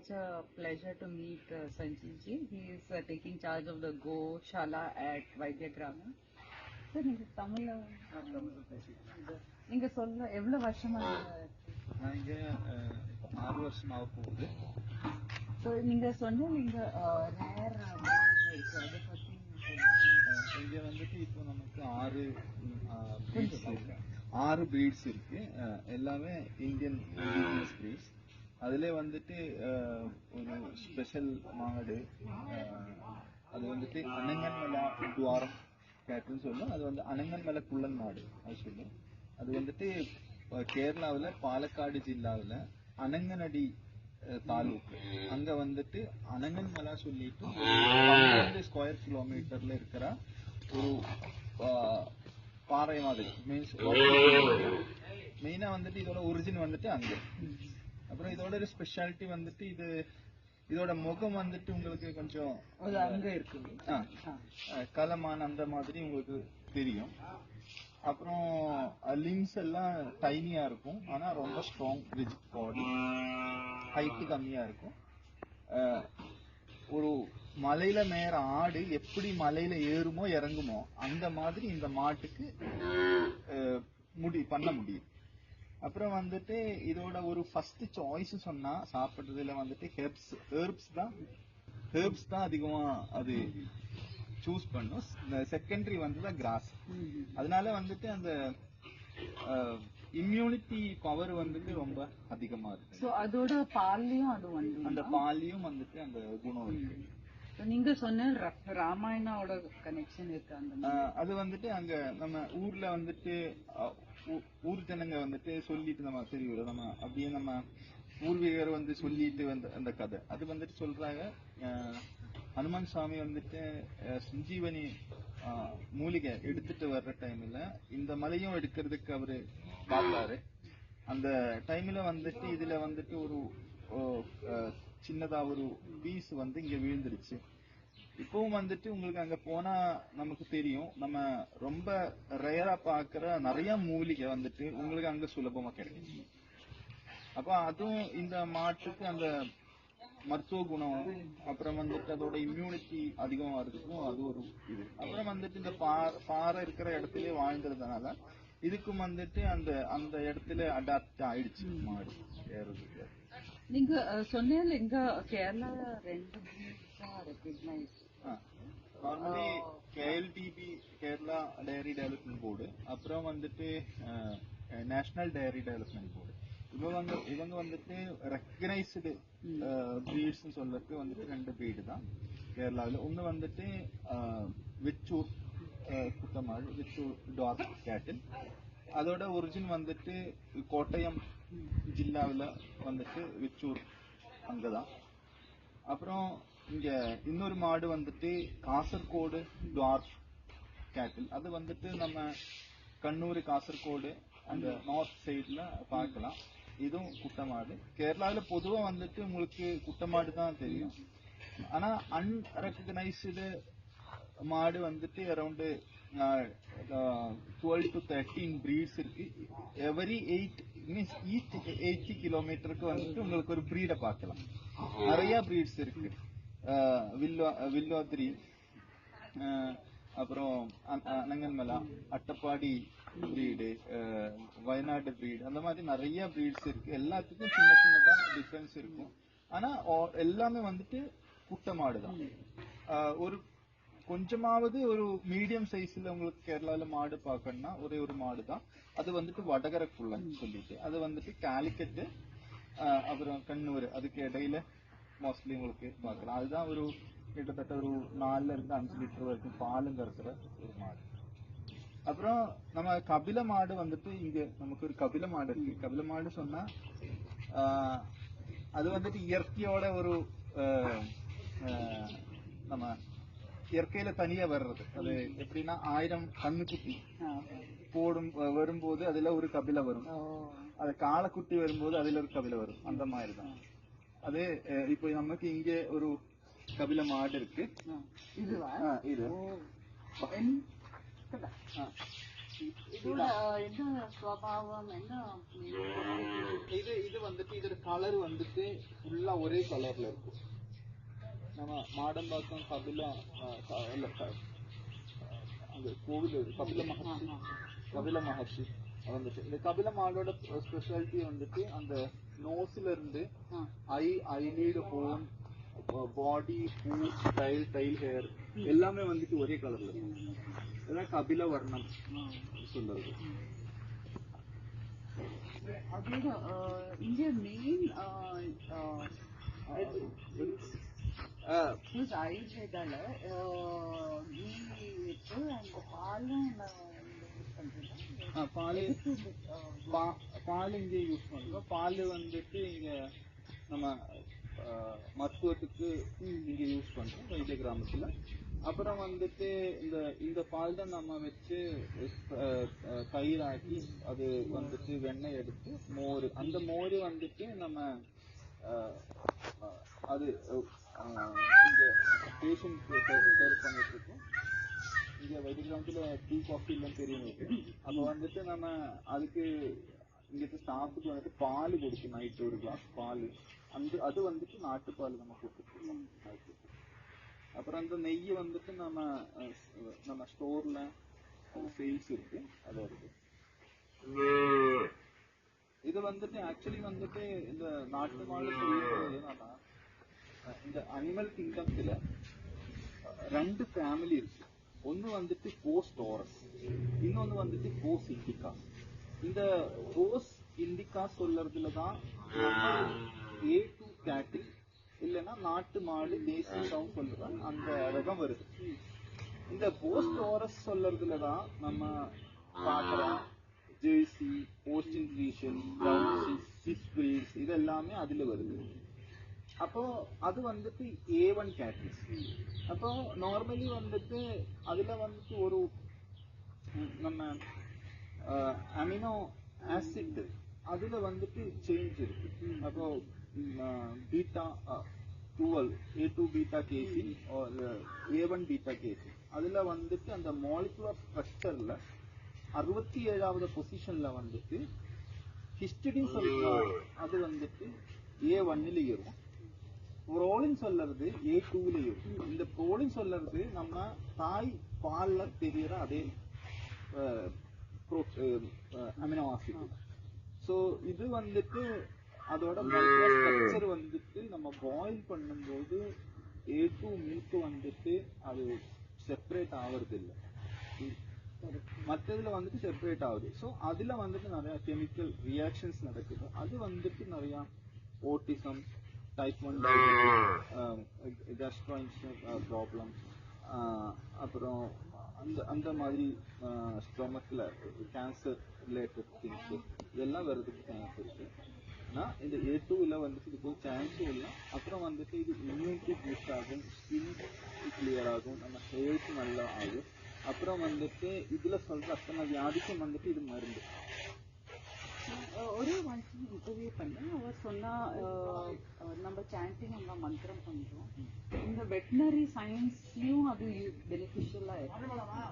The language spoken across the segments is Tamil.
such a pleasure to meet Sanjeev ji. He is taking charge of the Goshala at Vaidyagrama. Sir, நீங்க தமிழ்ல நீங்க சொல்ல எவ்வளவு வருஷமா நான் இங்க 6 வருஷமாக போகுது. ஸோ நீங்க சொன்ன நீங்க ரேர் இருக்கு அதை பத்தி இங்க வந்துட்டு இப்போ நமக்கு 6 breeds இருக்கு. எல்லாமே இந்தியன் breeds. அதுல வந்துட்டு ஒரு ஸ்பெஷல் மாடு, அது வந்துட்டு அனங்கன்மலா டுவார்ஃப் கேட்னு சொல்லும். அது வந்து அனங்கன்மலை குள்ளன் மாடு அது சொல்லும். அது வந்துட்டு கேரளாவில் பாலக்காடு ஜில்லாவில் அனங்கனடி தாலூக்கு அங்க வந்துட்டு அனங்கன்மலா சொல்லிட்டு 12 ஸ்கொயர் கிலோமீட்டர்ல இருக்கிற ஒரு பாறை மாதிரி மீன்ஸ் மெயினா வந்துட்டு இதோட ஒரிஜின் வந்துட்டு அங்க. அப்புறம் இதோட ஒரு ஸ்பெஷாலிட்டி வந்துட்டு இதோட முகம் வந்துட்டு உங்களுக்கு கொஞ்சம் கலமான அந்த மாதிரி உங்களுக்கு தெரியும். அப்புறம் லிம்ஸ் எல்லாம் டைனியா இருக்கும், ஆனா ரொம்ப ஸ்ட்ராங் ரிஜிட் பாடி, ஹைட் கம்மியா இருக்கும். ஒரு மலையில மேற ஆடு எப்படி மலையில ஏறுமோ இறங்குமோ அந்த மாதிரி இந்த மாட்டுக்கு பண்ண முடியும். அப்புறம் வந்துட்டு இதோட ஒரு ஃபர்ஸ்ட் சாய்ஸ் சொன்னா சாப்பிடுறதுல வந்துட்டு ஹெர்ப்ஸ் தான் அதிகமா அது சூஸ் பண்ணும். செகண்டரி வந்து கிராஸ். அதனால வந்துட்டு அந்த இம்யூனிட்டி பவர் வந்துட்டு ரொம்ப அதிகமா இருக்கு. அதோட பால்லையும் அது வந்து அந்த பால்லையும் வந்துட்டு அந்த குணம் இருக்கு. நீங்க சொன்ன ராமாயணோட கனெக்ஷன் இருக்கு அந்த அது வந்துட்டு அங்க நம்ம ஊர்ல வந்துட்டு ஊர் ஜனங்க வந்துட்டு சொல்லிட்டு நம்ம தெரியும், நம்ம அப்படியே நம்ம பூர்வீகர் வந்து சொல்லிட்டு வந்த அந்த கதை அது வந்துட்டு சொல்றாங்க. ஹனுமான் சாமி வந்துட்டு சஞ்சீவனி மூலிகை எடுத்துட்டு வர்ற டைம்ல இந்த மலையும் எடுக்கிறதுக்கு அவரு பார்த்தாரு. அந்த டைம்ல வந்துட்டு இதுல வந்துட்டு ஒரு சின்னதா ஒரு பீஸ் வந்து இங்க விழுந்துருச்சு. இப்பவும் வந்துட்டு உங்களுக்கு அங்க போனா நமக்கு தெரியும், நம்ம ரொம்ப ரேரா பாக்குற நிறைய மூலிகை வந்துட்டு உங்களுக்கு அங்க சுலபமா கிடைக்கும். அப்ப அதுவும் இந்த மாட்டுக்கு அந்த மருத்துவ குணம், அப்புறம் வந்துட்டு அதோட இம்யூனிட்டி அதிகமா இருக்கும். அது ஒரு இது. அப்புறம் வந்துட்டு இந்த பாறை இருக்கிற இடத்துல வாழ்ந்ததுனால இதுக்கும் வந்துட்டு அந்த அந்த இடத்துல அடாப்ட் ஆயிடுச்சு மாடு ஏறதுக்கு. நீங்க சொன்னீங்க இங்க Kerala 2 recognise normally KLDB Kerala diary development board, அப்புறம் வந்துட்டு நேஷனல் டைரி டெவலப்மெண்ட் போர்டு. இவங்க வந்துட்டு ரெகக்னைஸ்டு பிரீட்ஸ் சொல்றதுக்கு வந்துட்டு 2 பிரீடு தான் கேரளாவில். ஒன்று வந்துட்டு விச்சூர் குட்டமாடு, விச்சூர் டார்க் கேட்டில். அதோட ஒரிஜின் வந்துட்டு கோட்டயம் ஜில்லாவில் வந்துட்டு விச்சூர் அங்கதான். அப்புறம் இங்க இன்னொரு மாடு வந்துட்டு காசர்கோடு டார்க் கேட்டில். அது வந்துட்டு நம்ம கண்ணூர் காசர்கோடு அந்த நார்த் சைட்ல பார்க்கலாம். இதுவும் குட்டமாடு. கேரளாவில பொதுவா வந்துட்டு உங்களுக்கு குட்டமாடு தான் தெரியும். ஆனா அன்ரெகக்னைஸ்டு மாடு வந்துட்டு அரௌண்ட் 12 to 13 breeds இருக்கு. எவரி 80 கிலோமீட்டருக்கு வந்துட்டு உங்களுக்கு ஒரு பிரீடை பார்க்கலாம். நிறைய பிரீட்ஸ் இருக்கு. வில்வாத்ரி, அப்புறம் அனங்கன்மலா, அட்டப்பாடி பிரீடு, வயநாடு பிரீடு, அந்த மாதிரி நிறைய பிரீட்ஸ் இருக்கு. எல்லாத்துக்கும் சின்ன சின்னதா டிஃபரன்ஸ் இருக்கும். ஆனா எல்லாமே வந்துட்டு குட்டமாடு தான். ஒரு கொஞ்சமாவது ஒரு மீடியம் சைஸ்ல உங்களுக்கு கேரளால மாடு பார்க்கணும்னா ஒரே ஒரு மாடு தான். அது வந்துட்டு வடகரக்குள்ளன் சொல்லிட்டு, அது வந்துட்டு காலிக்கட்டு அப்புறம் கண்ணூர், அதுக்கு இடையில மோஸ்ட்லி உங்களுக்கு பார்க்கலாம். அதுதான் ஒரு கிட்டத்தட்ட ஒரு 4 to 5 லிட்டர் வரைக்கும் பாலும் கறக்குற ஒரு மாடு. அப்புறம் நம்ம கபில மாடு வந்துட்டு இங்க நமக்கு ஒரு கபில மாடு இருக்கு. கபில மாடு சொன்னா அது வந்துட்டு இயற்கையோட ஒரு நம்ம இயற்கையில தனியா வர்றது. அது எப்படின்னா 1000 கண்ணுக்குட்டி வரும்போது அதுல ஒரு கபில வரும். அது காலக்குட்டி வரும்போது அதுல ஒரு கபில வரும். அந்த மாதிரி தான் அது. இப்போ நமக்கு இங்க ஒரு கபில மாடு இருக்கு. இது இதோட என்ன சுபாவம் என்ன இது வந்துட்டு இதோட கலர் வந்துட்டு ஃபுல்லா ஒரே கலர்ல இருக்கும். நம்ம மாடம்பாக்கம் அந்த கோவில் கபில மகர்ஷி வந்துட்டு இந்த கபில மாடோட ஸ்பெஷாலிட்டி வந்துட்டு அந்த நோஸ்ல இருந்து ஐலீடு ஹோன் பாடி ஃபூட் டைல் ஹேர் எல்லாமே வந்துட்டு ஒரே கலர்ல இருக்கும். அதான் கபில வர்ணம் சொல்றது. அதோட இங்க மெயின் ஆயுர்வேதால அந்த பால் இங்க யூஸ் பண்றோம். பால் வந்துட்டு இங்க நம்ம மருத்துவத்துக்கு இங்க யூஸ் பண்றோம் வைத்திய கிராமத்துல. அப்புறம் வந்துட்டு இந்த பால் தான் நம்ம வச்சு தயிராக்கி அது வந்துட்டு வெண்ணெய் எடுத்து மோர், அந்த மோர் வந்துட்டு நம்ம அது இங்க பேஷண்ட் சர்வ் பண்ணிட்டு இருக்கோம். இங்க வைத்திய கிராமத்துல டீ காஃபி எல்லாம் தெரியும். அப்ப வந்துட்டு நம்ம அதுக்கு இங்க ஸ்டாஃபுக்கு வந்துட்டு பால் கொடுக்கும். நைட்டு ஒரு கிளாஸ் பால், அது வந்துட்டு நாட்டுப்பால் நம்ம கொடுத்துருக்கோம். அப்புறம் அந்த நெய் வந்துட்டு நம்ம ஸ்டோர்ல சேல்ஸ் இருக்கு. அது இருக்கு. இது வந்துட்டு ஆக்சுவலி வந்துட்டு இந்த நாட்டு மாடு என்னன்னா, இந்த அனிமல் கிங்டம்ஸ்ல 2 ஃபேமிலி இருக்கு. ஒன்னு வந்துட்டு போஸ் டாரஸ், இன்னொன்னு வந்துட்டு போஸ் இண்டிகா. இந்த போஸ் இண்டிகா சொல்றதுலதான் A2 கேட்டில் இல்லைன்னா நாட்டு மாடு தேசிய கவு சொல்ற அந்த ரகம் வருது. இந்த போஸ் டாரஸ் சொல்றதுலதான் நம்ம பாக்குற ஜெர்சி, போஸ்டின் ரீஷன், சிஸ் இது எல்லாமே அதுல வருது. அப்போ அது வந்துட்டு A1 கேட்டில்ஸ். அப்போ நார்மலி வந்துட்டு அதுல வந்துட்டு ஒரு நம்ம அமினோ ஆசிட் அதுல வந்துட்டு சேஞ்ச் இருக்கு. அப்போ beta 12 A2 beta கேசின் A1 beta கேசின் அதுல வந்துட்டு அந்த மாலிகுலர் ஸ்ட்ரக்சர்ல 67வது பொசிஷன்ல வந்துட்டு ஹிஸ்டிடின் சொல்ற அது வந்துட்டு A1ல இருக்கும். புரோலின் சொல்றது A2ல இருக்கும். இந்த புரோலின் சொல்றது நம்ம தாய் பால்ல தெரியற அதே அமினோ ஆசிட். சோ இது வந்துட்டு அதோட மாலிகுலர் ஸ்ட்ரக்சர் வந்துட்டு நம்ம பாயில் பண்ணும்போது A2 மில்க் வந்துட்டு அது செப்பரேட் ஆவறது இல்லை. மற்றதுல வந்துட்டு செப்பரேட் ஆகுது. ஸோ அதுல வந்துட்டு நிறைய கெமிக்கல் ரியாக்ஷன்ஸ் நடக்குது. அது வந்துட்டு நிறைய ஓட்டிசம், டைப் 1 கேஸ்ட்ரோஇன்டெஸ்டைனல் ப்ராப்ளம், அப்புறம் அந்த மாதிரி ஸ்டொமக்ல கேன்சர் ரிலேட்டட் திங்ஸ் இதெல்லாம் வர்றதுக்கு சான்ஸ் இருக்கு. ஆனால் இந்த A2ல வந்துட்டு இதுக்கு ஒரு சான்ஸும் இல்லை. அப்புறம் வந்துட்டு இது இம்யூனிட்டி பூஸ்ட் ஆகும், ஸ்கின் கிளியர் ஆகும், நம்ம ஹெல்த் நல்லா ஆகும். அப்புறம் வந்துட்டு இதுல சொல்ற அத்தனை வியாதிக்கும் வந்துட்டு இது மருந்து. ஒரே மனுஷன் இன்டர்வியூ பண்ணேன். அவர் சொன்னா நம்ம சாண்டிங் நம்ம மந்திரம் பண்றோம். இந்த வெட்டினரி சயின்ஸ்லயும் அது பெனிஃபிஷியலா இருக்கு.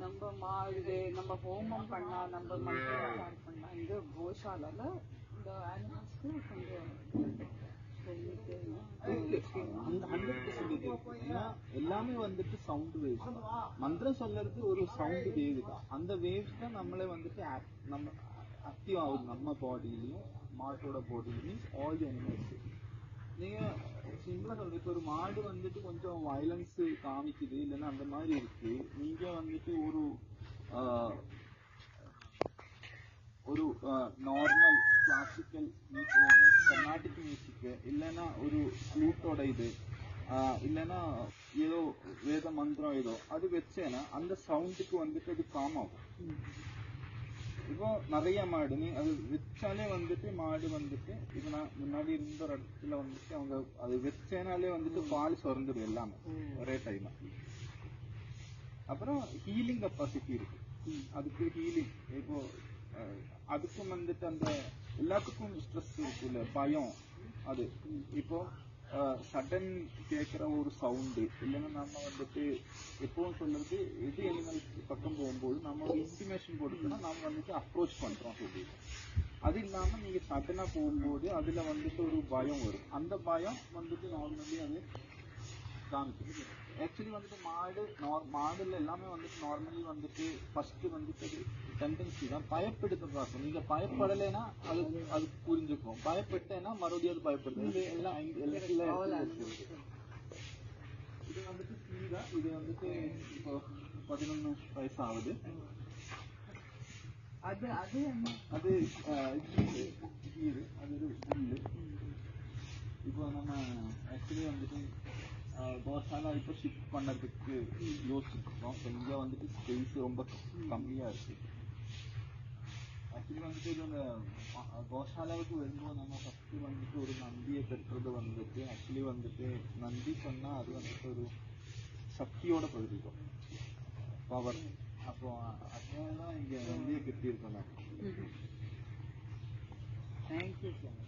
நம்ம மாடு நம்ம ஹோமம் பண்ணா, நம்ம மந்திரம் சாண்ட் பண்ணா, இந்த கோஷாலால இந்த அனிமல்ஸ்க்கு கொஞ்சம் எல்லாமே வந்துட்டு சவுண்ட் வேவ்ஸ் தான். மந்திரம் சொல்றது ஒரு சவுண்ட் வேவ் தான். அந்த வேவ்ஸ் தான் நம்மளே வந்துட்டு நம்ம ஆக்டிவ் ஆகுது நம்ம பாடியிலையும் மாட்டோட பாடியிலையும் ஆல் தி அனிமல்ஸ். நீங்க சிம்பிளா சொல்றது, இப்போ ஒரு மாடு வந்துட்டு கொஞ்சம் வயலன்ஸ் காமிக்குது இல்லைன்னா அந்த மாதிரி இருக்கு. நீங்க வந்துட்டு ஒரு நார்மல் கிளாசிக்கல் கர்நாடிக் மியூசிக் இல்லைன்னா ஒரு ஃப்ளூட்டோட இது இல்லைன்னா ஏதோ வேத மந்திரம் ஏதோ அது வச்சேன்னா அந்த சவுண்டுக்கு வந்துட்டு அது காம் ஆகும். இப்போ நிறைய மாடு நீ அது வச்சாலே வந்துட்டு மாடு வந்துட்டு இப்போ நான் முன்னாடி இருந்த ஒரு இடத்துல வந்துட்டு அவங்க அது வச்சேனாலே வந்துட்டு பால் சுரந்துடும் எல்லாமே ஒரே டைம். அப்புறம் ஹீலிங் கெப்பாசிட்டி இருக்கு அதுக்கு. ஹீலிங் இப்போ அதுக்கும் வந்துட்டு அந்த எல்லாத்துக்கும் ஸ்ட்ரெஸ் இருக்குல்ல, பயம். அது இப்போ சடன் கேட்குற ஒரு சவுண்டு இல்லைன்னா நம்ம வந்துட்டு எப்பவும் சொல்றது எது அனிமல்ஸ் பக்கம் போகும்போது நம்ம ஒரு இன்டிமேஷன் கொடுத்தோம்னா நம்ம வந்துட்டு அப்ரோச் பண்றோம் சொல்லிடுறோம். அது இல்லாம நீங்க சடனா போகும்போது அதுல வந்துட்டு ஒரு பயம் வரும். அந்த பயம் வந்துட்டு நார்மலி அது காமிக்குது. ஆக்சுவலி வந்துட்டு மாடுல எல்லாமே வந்துட்டு நார்மலி வந்துட்டு ஃபர்ஸ்ட் வந்துட்டு அது டெண்டன்சி தான் பயப்படுத்த பார்க்கும். நீங்க பயப்படலைன்னா அது அது புரிஞ்சுக்கும், பயப்பட்டேன்னா மறுபடியும் அது பயப்படுது. இது எல்லாம் இது வந்துட்டு சீதா, இது வந்துட்டு இப்போ 11 வயசு ஆகுது. அது அது அது கீரு, அது ஒரு புல்லு. இப்போ நம்ம ஆக்சுவலி வந்துட்டு கோசாலா இப்போ ஷிஃப்ட் பண்ணதுக்கு யோசிச்சிருக்கோம். இங்கே வந்துட்டு ஸ்பேஸ் ரொம்ப கம்மியா இருக்கு. ஆக்சுவலி வந்துட்டு இது அந்த கோசாலாவுக்கு வரும்போது நம்ம ஃபர்ஸ்ட் வந்துட்டு ஒரு நந்தியை பெற்றது வந்துட்டு ஆக்சுவலி வந்துட்டு நந்தி சொன்னா அது வந்துட்டு ஒரு சக்தியோட பதிலிக்கும் பவர். அப்போ அதனாலதான் இங்க நந்தியை கட்டியிருக்கோம். Thank you sir.